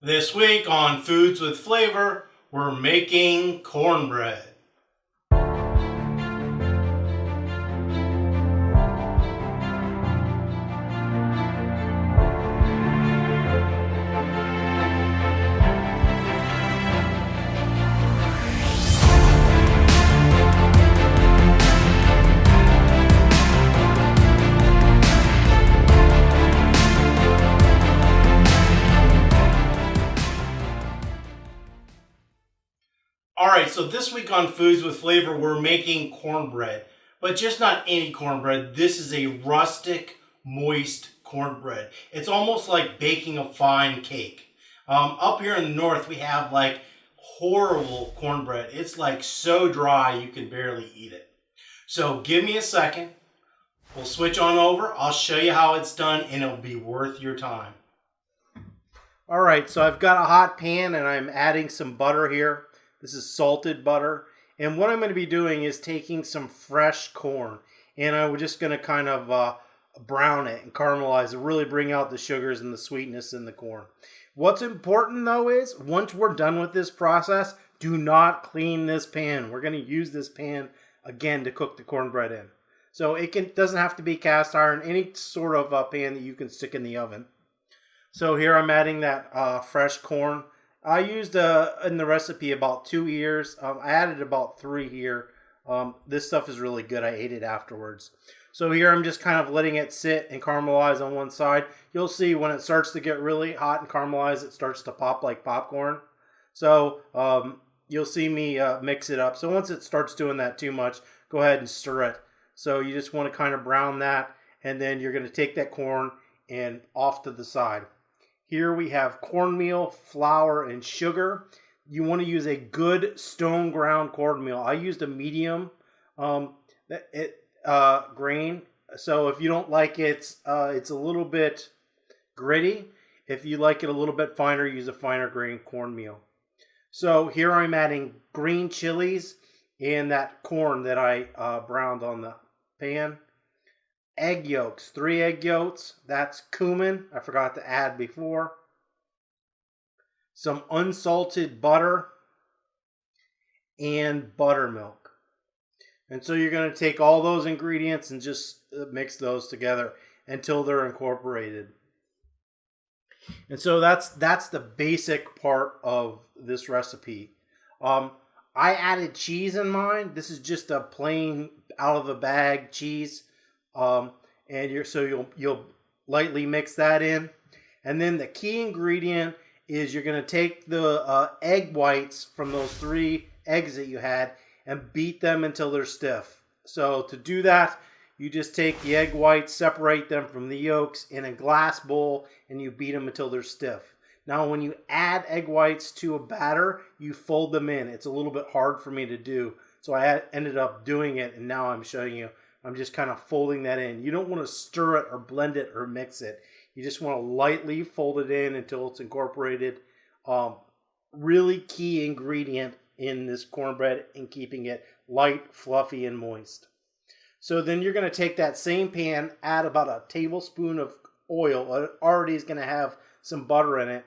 This week on Foods with Flavor, we're making cornbread. Alright, so this week on Foods with Flavor, we're making cornbread. But just not any cornbread. This is a rustic, moist cornbread. It's almost like baking a fine cake. Up here in the north, we have like horrible cornbread. It's like so dry you can barely eat it. So give me a second. We'll switch on over. I'll show you how it's done and it'll be worth your time. Alright, so I've got a hot pan and I'm adding some butter here. This is salted butter. And what I'm going to be doing is taking some fresh corn. And I'm just going to kind of brown it and caramelize it. Really bring out the sugars and the sweetness in the corn. What's important though is, once we're done with this process, do not clean this pan. We're going to use this pan again to cook the cornbread in. So it doesn't have to be cast iron. Any sort of pan that you can stick in the oven. So here I'm adding that fresh corn. I used in the recipe about 2 ears. I added about 3 here. This stuff is really good. I ate it afterwards. So here I'm just kind of letting it sit and caramelize on one side. You'll see when it starts to get really hot and caramelize, it starts to pop like popcorn. So you'll see me mix it up. So once it starts doing that too much, go ahead and stir it. So you just want to kind of brown that, and then you're going to take that corn and off to the side. Here we have cornmeal, flour, and sugar. You want to use a good stone ground cornmeal. I used a medium grain. So if you don't like it, it's a little bit gritty. If you like it a little bit finer, use a finer grain cornmeal. So here I'm adding green chilies and that corn that I browned on the pan. Egg yolks, 3 egg yolks. That's cumin, I forgot to add before. Some unsalted butter and buttermilk. And so you're going to take all those ingredients and just mix those together until they're incorporated. And so that's the basic part of this recipe. I added cheese in mine. This is just a plain out of the bag cheese. You'll lightly mix that in, and then the key ingredient is you're going to take the egg whites from those 3 eggs that you had and beat them until they're stiff. So to do that, you just take the egg whites, separate them from the yolks in a glass bowl, and you beat them until they're stiff. Now when you add egg whites to a batter, you fold them in. It's a little bit hard for me to do, so I ended up doing it, and now I'm showing you. I'm just kind of folding that in. You don't want to stir it or blend it or mix it. You just want to lightly fold it in until it's incorporated. Really key ingredient in this cornbread and keeping it light, fluffy, and moist. So then you're going to take that same pan, add about a tablespoon of oil. It already is going to have some butter in it.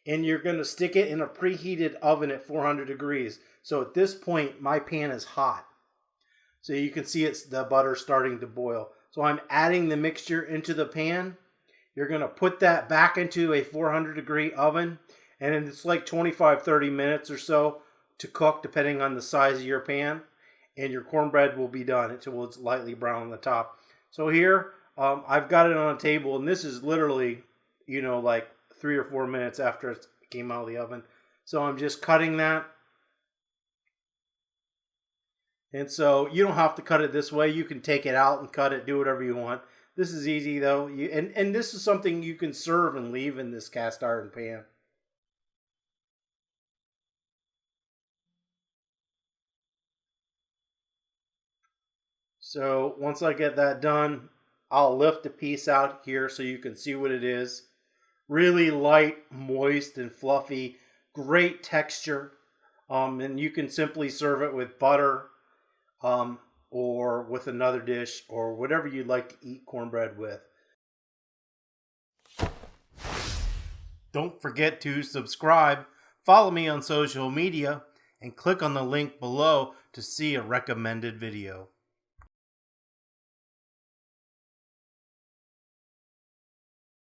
And you're going to stick it in a preheated oven at 400 degrees. So at this point, my pan is hot. So you can see it's the butter starting to boil. So I'm adding the mixture into the pan. You're going to put that back into a 400 degree oven. And it's like 25-30 minutes or so to cook depending on the size of your pan. And your cornbread will be done until it's lightly brown on the top. So here I've got it on a table. And this is literally, like 3 or 4 minutes after it came out of the oven. So I'm just cutting that. And so you don't have to cut it this way. You can take it out and cut it, do whatever you want. This is easy though. And this is something you can serve and leave in this cast iron pan. So once I get that done, I'll lift the piece out here so you can see what it is. Really light, moist, and fluffy. Great texture. And you can simply serve it with butter. Or with another dish, or whatever you'd like to eat cornbread with. Don't forget to subscribe, follow me on social media, and click on the link below to see a recommended video.